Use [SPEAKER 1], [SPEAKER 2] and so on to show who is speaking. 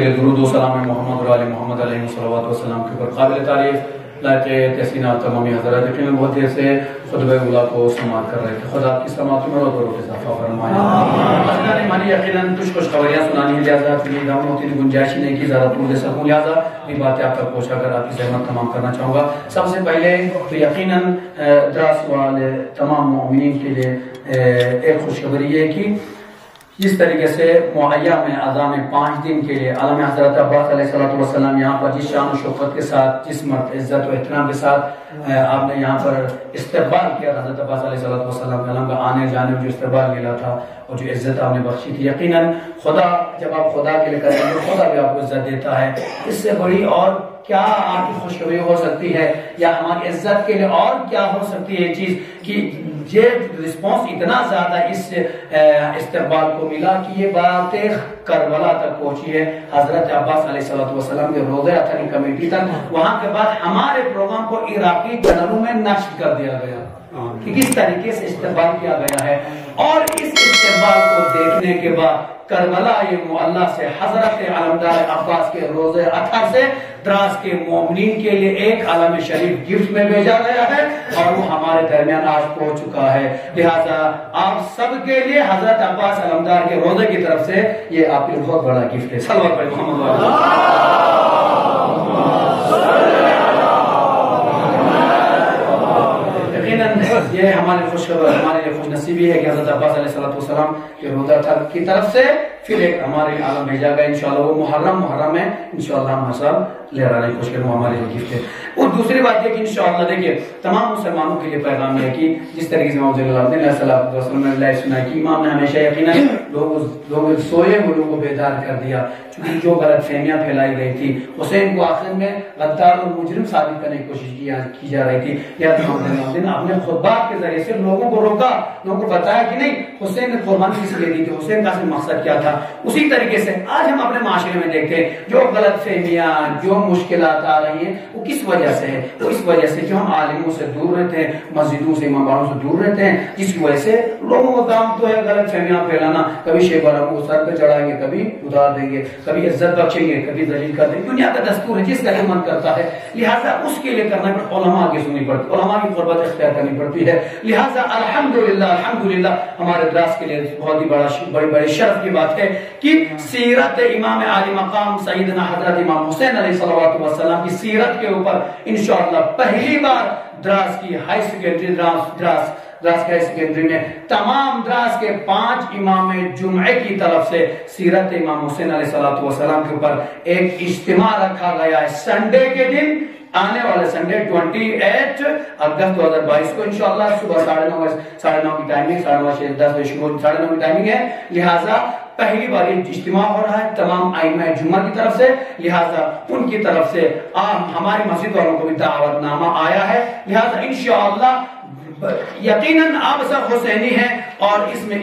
[SPEAKER 1] درود و سلام محمد و آل محمد علیہ الصلوۃ والسلام کے اوپر قابل تعریف لائق تحسین تمامی حضرات یقیناً بہت دیر سے خطبہ اولیٰ کو سماعت کر رہے تھے. خدا آپ کی سماعت میں اور اضافہ فرمائے. حضرات مانی یقیناً کچھ خوشخبریاں سنانی ہے، لہٰذا میری دعوت ہوتی ہے گنجائش نہیں کی زیادہ طول دے سکوں، لہٰذا یہ باتیں آپ تک پہنچا کر آپ کی زحمت تمام کرنا چاہوں گا. سب سے پہلے تو یقیناً دراس والے تمام مومنین کے لیے ایک خوشخبری ہے کہ جس طریقے سے معیہ میں اعظام 5 دن کے لیے عالم حضرت عباس علیہ السلام یہاں پر جس شان و شوکت کے ساتھ، جس مرد عزت و احترام کے ساتھ آپ نے یہاں پر استقبال کیا حضرت عباس علیہ السلام کا آنے جانے میں جو استقبال ملا تھا اور جو عزت آپ نے بخشی تھی، یقیناً خدا جب آپ خدا کے لیے کریں گے خدا بھی آپ کو عزت دیتا ہے. اس سے بڑی اور کیا آپ کی خوشخبری ہو سکتی ہے یا ہماری عزت کے لیے اور کیا ہو سکتی ہے یہ چیز کہ یہ رسپانس اتنا زیادہ اس استقبال کو ملا کہ یہ باتیں کربلا تک پہنچی ہے حضرت عباس علیہ السلام کے روضہ اطہر کمیٹی تک. وہاں کے بعد ہمارے پروگرام کو عراقی چینلوں میں نشر کر دیا گیا کہ کس طریقے سے استقبال کیا گیا ہے. اور اس استقبال کو دیکھنے کے بعد کربلا یہ معلیٰ سے حضرت علمدار عباس کے روضہ اطہر سے دراس کے مومنین کے لیے ایک عالم شریف گفٹ میں بھیجا گیا ہے اور وہ ہمارے درمیان آج پہنچ چکا ہے. لہٰذا آپ سب کے لیے حضرت عباس علمدار کے روضے کی طرف سے یہ آپ کے بہت بڑا گفٹ ہے. صلوات پڑھیں محمد یہ ہمارے لیے خوش نصیبی ہے کہ حضرت عباس علیہ السلام کے روضہ اطہر کی طرف سے پھر ایک ہمارے عالم بھیجا گیا. انشاءاللہ وہ محرم ہے، انشاءاللہ ہم حساب لے رہا نہیں خوش کروں ہمارے لیے گفٹ ہے. اور دوسری بات یہ کہ انشاءاللہ دیکھیے تمام مسلمانوں کے لیے پیغام ہے کہ جس طریقے سے امام اللہ علیہ السلام نے اللہ سنا کہ امام نے ہمیشہ یقیناً لوگ سوئے ہوئے لوگوں کو بیدار کر دیا، چونکہ جو غلط فہمیاں پھیلائی گئی تھی حسین کو آخر میں غدار اور مجرم ثابت کرنے کی کوشش کی جا رہی تھی. یا امام نے اپنے خطبات کے ذریعے سے لوگوں کو روکا، لوگوں کو بتایا کہ نہیں حسین نے قربانی کس لیے دی تھی، حسین کا مقصد کیا تھا. اسی طریقے سے آج ہم اپنے معاشرے میں دیکھتے ہیں جو غلط فہمیاں جو مشکلات آ رہی ہیں وہ کس وجہ سے ہے؟ وہ اس وجہ سے کہ ہم عالموں سے دور رہتے ہیں، مسجدوں سے اماموں سے دور رہتے ہیں، جس کی وجہ سے لوگوں کا کام تو ہے غلط فہمیاں پھیلانا. کبھی شیخ برہم کو سر پہ چڑھائیں گے، کبھی اتار دیں گے، کبھی عزت بخشیں گے، کبھی ذلیل کر دیں گے. دنیا کا دستور ہے جس کا من کرتا ہے. لہٰذا اس کے لیے کرنا پڑتا، علماء کی سننی پڑتی، علماء کی قربت اختیار کرنی پڑتی ہے. لہٰذا الحمدللہ ہمارے دراس کے لیے بہت ہی بڑی شرف کی بات ہے کہ سیرت امام عالی مقام سیدنا حضرت امام حسین علیہ السلام کی سیرت کے اوپر انشاءاللہ پہلی بار دراس کی ہائی سیکنڈری دراس کے ہائی سیکنڈری میں تمام دراس کے 5 امام جمعے کی طرف سے سیرت امام حسین علیہ السلام کے اوپر ایک اجتماع رکھا گیا ہے. سنڈے کے دن آنے والے سنڈے 28 اگست 2022 کو انشاءاللہ صبح 9:30 کی ٹائمنگ، 9:30 10 بجے شروع 9:30 کی ٹائمنگ ہے. لہٰذا پہلی بار یہ اجتماع ہو رہا ہے تمام ائمہ جمعہ کی طرف سے. لہٰذا ان کی طرف سے ہماری مسجد والوں کو بھی دعوت نامہ آیا ہے. لہٰذا انشاءاللہ یقیناً آپ سب حسینی ہیں اور اس میں